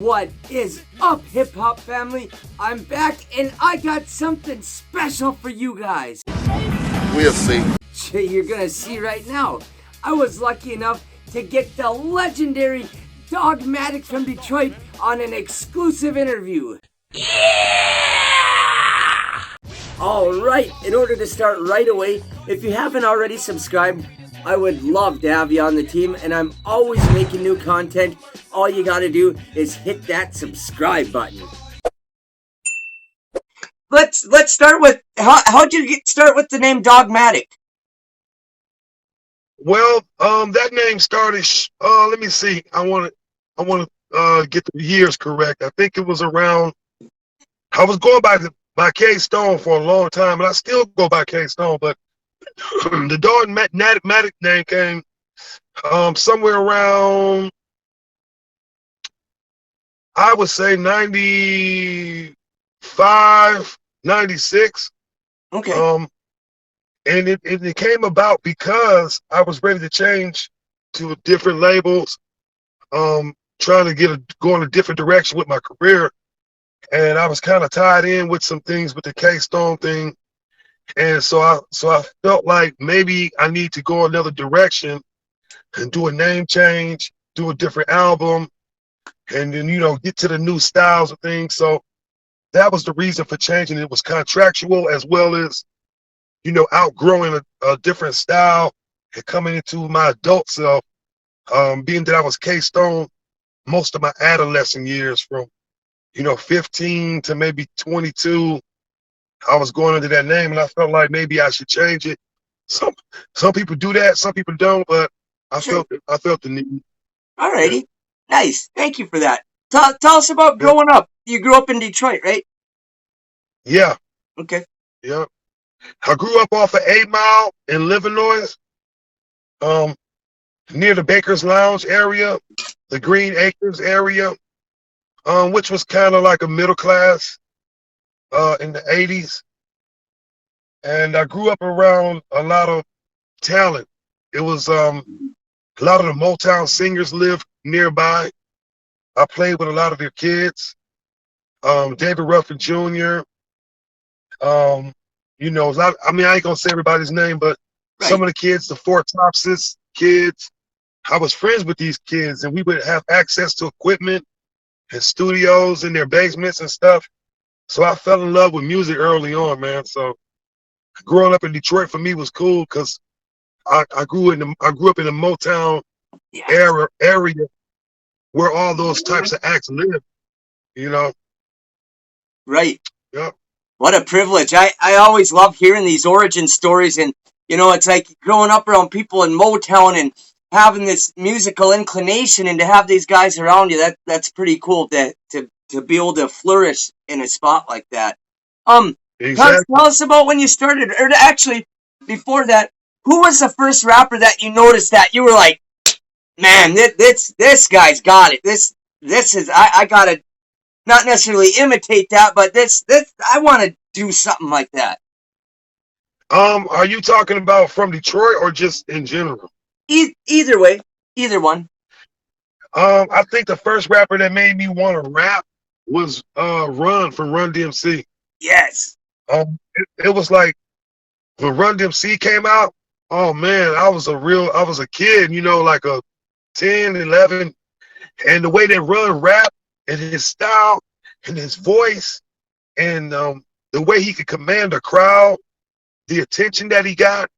What is up, hip hop family? I'm back and I got something special for you guys. We'll see. You're gonna see right now. I was lucky enough to get the legendary Dogmatic from Detroit on an exclusive interview. Alright, in order to start right away, if you haven't already subscribed, I would love to have you on the team, and I'm always making new content. All you gotta do is hit that subscribe button. Let's start with how'd you start with the name Dogmatic? Well, that name started. Let me see. I want to get the years correct. I think it was around. I was going by K Stone for a long time, and I still go by K Stone. But the Dogmatic name came somewhere around, I would say 95, 96. Okay. And it came about because I was ready to change to different labels, trying to go in a different direction with my career. And I was kind of tied in with some things with the K Stone thing. And so I felt like maybe I need to go another direction and do a name change, do a different album, and then, get to the new styles of things. So that was the reason for changing. It was contractual as well as, outgrowing a different style and coming into my adult self, being that I was K Stone most of my adolescent years from, 15 to maybe 22. I was going under that name, and I felt like maybe I should change it. Some people do that, some people don't, but I felt the need. Alrighty. Nice. Thank you for that. Tell us about growing up. You grew up in Detroit, right? Yeah. Okay. Yeah. I grew up off of 8 Mile in Livernois, near the Baker's Lounge area, the Green Acres area, which was kind of like a middle class in the 80s. And I grew up around a lot of talent. It was a lot of the Motown singers lived nearby. I played with a lot of their kids. David Ruffin Jr., I ain't gonna say everybody's name, but some of the kids, the Four Topsis kids, I was friends with these kids, and we would have access to equipment and studios in their basements and stuff. So I fell in love with music early on, man. So growing up in Detroit for me was cool because I grew up in the Motown area where all those types of acts live. Right. Yep. What a privilege. I always love hearing these origin stories, and it's like growing up around people in Motown and having this musical inclination, and to have these guys around you, that's pretty cool to be able to flourish in a spot like that. Exactly. Tell us about when you started, or actually before that, who was the first rapper that you noticed that you were like, man, this guy's got it. This is I gotta not necessarily imitate that, but this I want to do something like that. Are you talking about from Detroit or just in general? Either way, either one. I think the first rapper that made me want to rap was Run from Run DMC. Yes. It was like when Run DMC came out. Oh man, I was a kid, like a 10, 11, and the way that Run rap and his style and his voice and the way he could command a crowd, the attention that he got,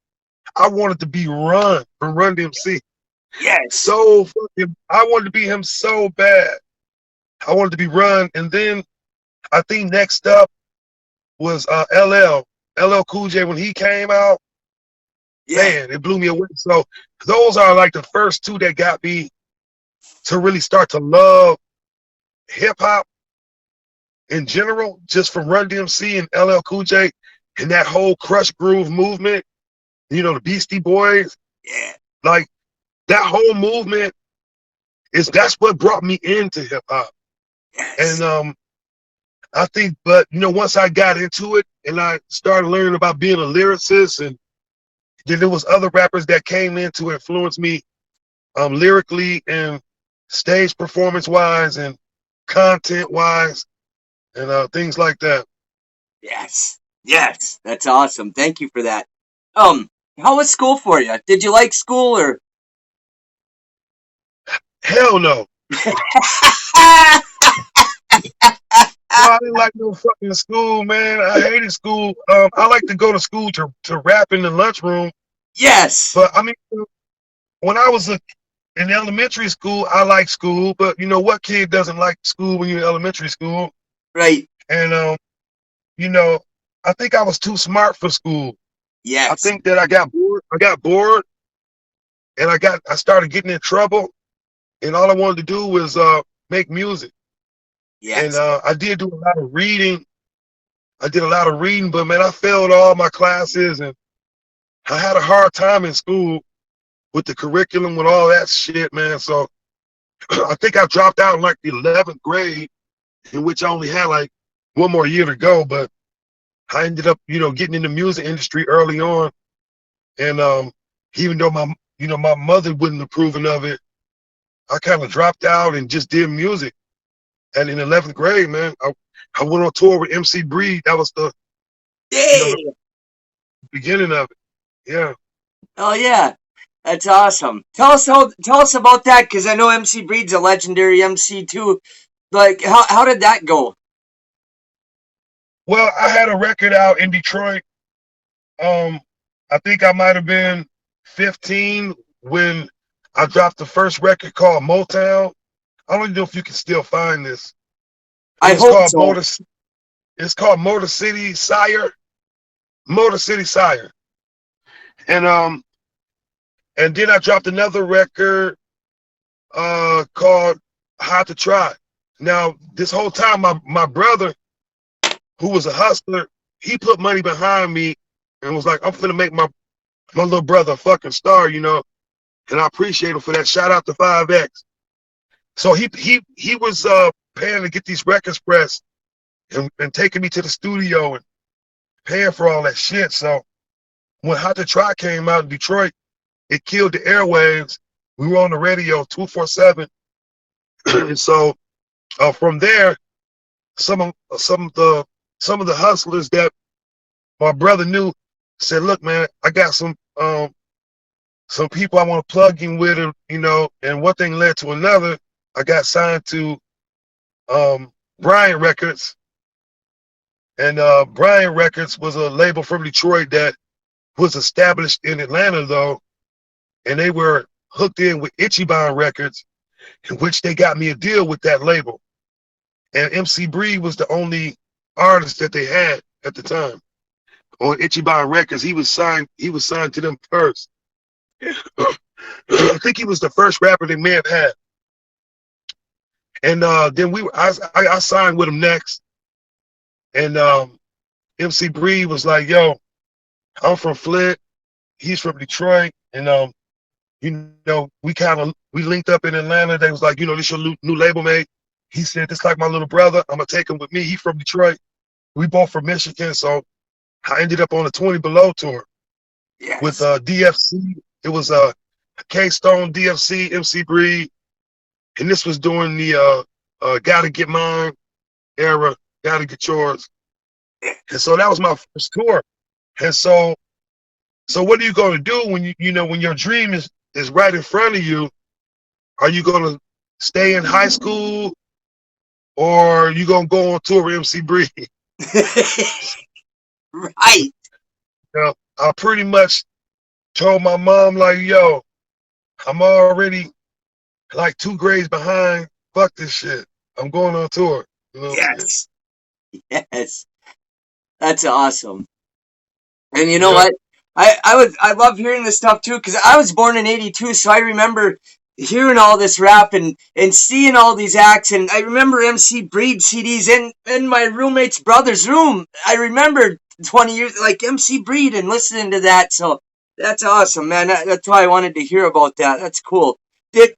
I wanted to be Run from Run DMC. Yes. I wanted to be him so bad. I wanted to be Run, and then I think next up was LL Cool J when he came out. Yeah. Man, it blew me away. So those are like the first two that got me to really start to love hip hop in general, just from Run DMC and LL Cool J and that whole Crush Groove movement. The Beastie Boys. Yeah. Like that whole movement that's what brought me into hip hop. Yes. And I think, but once I got into it and I started learning about being a lyricist, and then there was other rappers that came in to influence me lyrically and stage performance wise and content wise, and things like that. Yes. Yes. That's awesome. Thank you for that. How was school for you? Did you like school or? Hell no. No, I didn't like no fucking school, man. I hated school. I like to go to school to rap in the lunchroom. Yes. But I mean, when I was in elementary school, I liked school. But you know what kid doesn't like school when you're in elementary school? Right. And you know, I think I was too smart for school. I Yes. think that I got bored. I got bored, and I started getting in trouble. And all I wanted to do was make music. And Yes. I did do a lot of reading. I did a lot of reading, but man, I failed all my classes, and I had a hard time in school with the curriculum, with all that shit, man. So I think I dropped out in like the 11th grade, in which I only had like one more year to go. But I ended up, getting in the music industry early on, and even though my mother wasn't approving of it, I kind of dropped out and just did music. And in 11th grade, man, I went on tour with MC Breed. That was the Yay. beginning of it. Yeah. Oh yeah. That's awesome. Tell us about that because I know MC Breed's a legendary MC too. Like how did that go? Well, I had a record out in Detroit. Um, I think I might have been 15 when I dropped the first record called Motown. I don't know if you can still find this. I It's hope called so. Motor. It's called Motor City Sire. Motor City Sire. And then I dropped another record called Hot to Try. Now, this whole time, my brother, who was a hustler, he put money behind me and was like, I'm finna make my little brother a fucking star, and I appreciate him for that. Shout out to 5X. So he was paying to get these records pressed and taking me to the studio and paying for all that shit. So when Hot to Try came out in Detroit, it killed the airwaves. We were on the radio 247. And so from there, some of the hustlers that my brother knew said, "Look, man, I got some people I want to plug in with, and one thing led to another. I got signed to Bryant Records, and Bryant Records was a label from Detroit that was established in Atlanta, though, and they were hooked in with Ichiban Records, in which they got me a deal with that label. And MC Breed was the only artist that they had at the time on Ichiban Records. He was signed to them first. I think he was the first rapper they may have had. And then I signed with him next. And MC Breed was like, "Yo, I'm from Flint. He's from Detroit. And we linked up in Atlanta. They was like, this your new label mate." He said, "This like my little brother. I'm gonna take him with me. He from Detroit. We both from Michigan." So I ended up on the 20 Below tour with Yes. DFC. It was K-Stone, DFC, MC Breed, and this was during the Gotta Get Mine era, Gotta Get Yours. And so that was my first tour. And so what are you going to do when when your dream is right in front of you? Are you going to stay in high school, or are you going to go on tour with MC Breed? Right. I pretty much told my mom, like, "Yo, I'm already like 2 grades behind. Fuck this shit. I'm going on tour." You know what I'm saying? Yes. Yes. That's awesome. And you know Yeah. what? I love hearing this stuff too because I was born in '82, so I remember hearing all this rap and seeing all these acts, and I remember MC Breed CDs in my roommate's brother's room. I remember 20 years like MC Breed and listening to that. So that's awesome, man. That's why I wanted to hear about that. That's cool.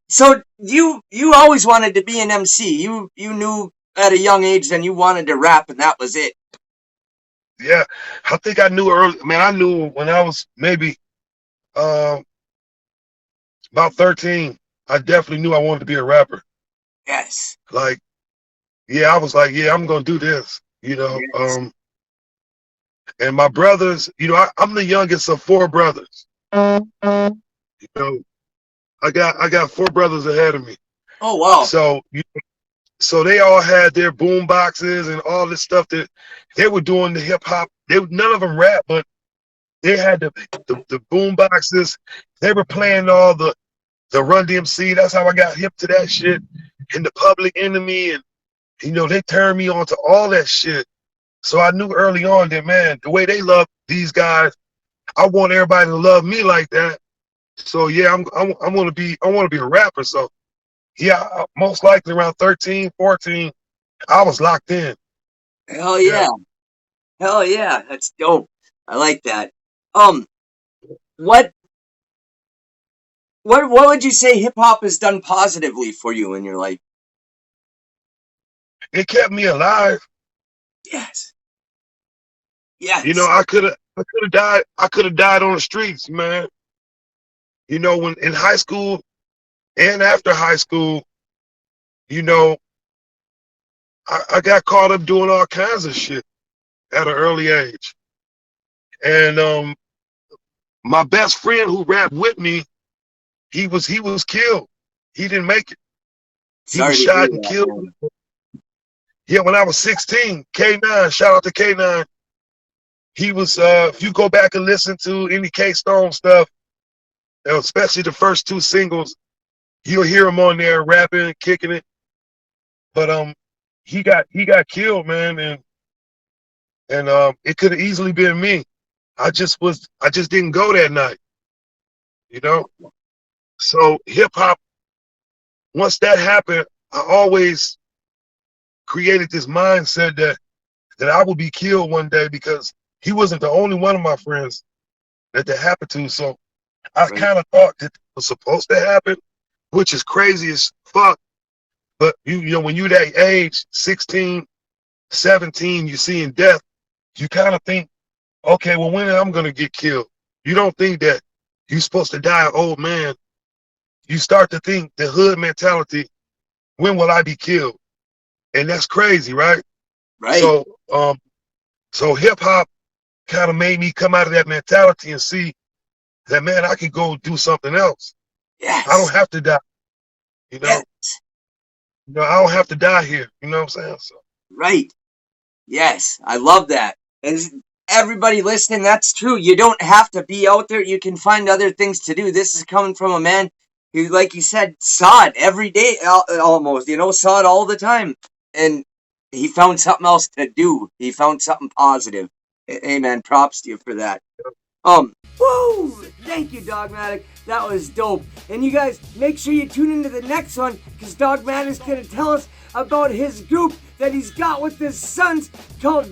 So you always wanted to be an MC. You knew at a young age then you wanted to rap, and that was it. Yeah. I think I knew early. Man, I knew when I was maybe um, about 13. I definitely knew I wanted to be a rapper. Yes. Like yeah, I was like, yeah, I'm gonna do this. Yes. And my brothers, I'm the youngest of four brothers. You know, I got four brothers ahead of me. Oh wow. So so they all had their boom boxes and all this stuff that they were doing the hip hop. None of them rap, but they had the boom boxes. They were playing all the Run DMC. That's how I got hip to that shit. And the Public Enemy, and they turned me on to all that shit. So I knew early on that, man, the way they love these guys, I want everybody to love me like that. So yeah, I'm gonna be I want to be a rapper. So yeah, most likely around 13, 14, I was locked in. Hell Yeah, yeah. Hell yeah. That's dope. I like that. Um, what what would you say hip hop has done positively for you in your life? it kept me alive. Yes. Yes. I could have died. I could have died on the streets, man. When in high school and after high school, you know, I got caught up doing all kinds of shit at an early age. And my best friend who rapped with me, he was killed. He didn't make it. He was Sorry to hear shot and that, killed. man. Yeah, when I was 16, K9, shout out to K9. He was if you go back and listen to any K Stone stuff, especially the first two singles, you'll hear him on there rapping, kicking it. But he got killed, man, and it could have easily been me. I just didn't go that night, you know. So hip hop, once that happened, I always created this mindset that I would be killed one day because he wasn't the only one of my friends that happened to. So I Right. kind of thought that it was supposed to happen, which is crazy as fuck. But when you that age, 16, 17, you're seeing death, you kind of think, okay, well, when am I gonna get killed? You don't think that you're supposed to die an old man. You start to think the hood mentality, when will I be killed? And that's crazy, right? Right. So so hip hop kind of made me come out of that mentality and see that, man, I could go do something else. I don't Yes. have to die, you know. Yes. I don't have to die here. You know what I'm saying? So Right. Yes. I love that. And everybody listening, that's true. You don't have to be out there. You can find other things to do. This is coming from a man who, like you said, saw it every day almost, saw it all the time. And he found something else to do. He found something positive. Hey, man, props to you for that. Woo! Thank you, Dogmatic. That was dope. And you guys, make sure you tune into the next one, because Dogmatic's gonna tell us about his group that he's got with his sons called.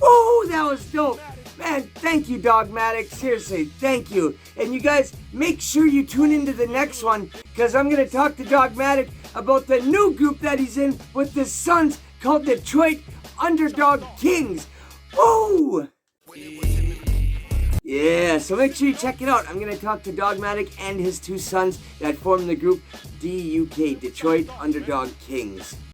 Woo! That was dope. Man, thank you, Dogmatic. Seriously, thank you. And you guys, make sure you tune into the next one, because I'm gonna talk to Dogmatic about the new group that he's in with his sons called Detroit Underdog Kings. Woo! Yeah, so make sure you check it out. I'm going to talk to Dogmatic and his two sons that form the group D.U.K, Detroit Underdog Kings.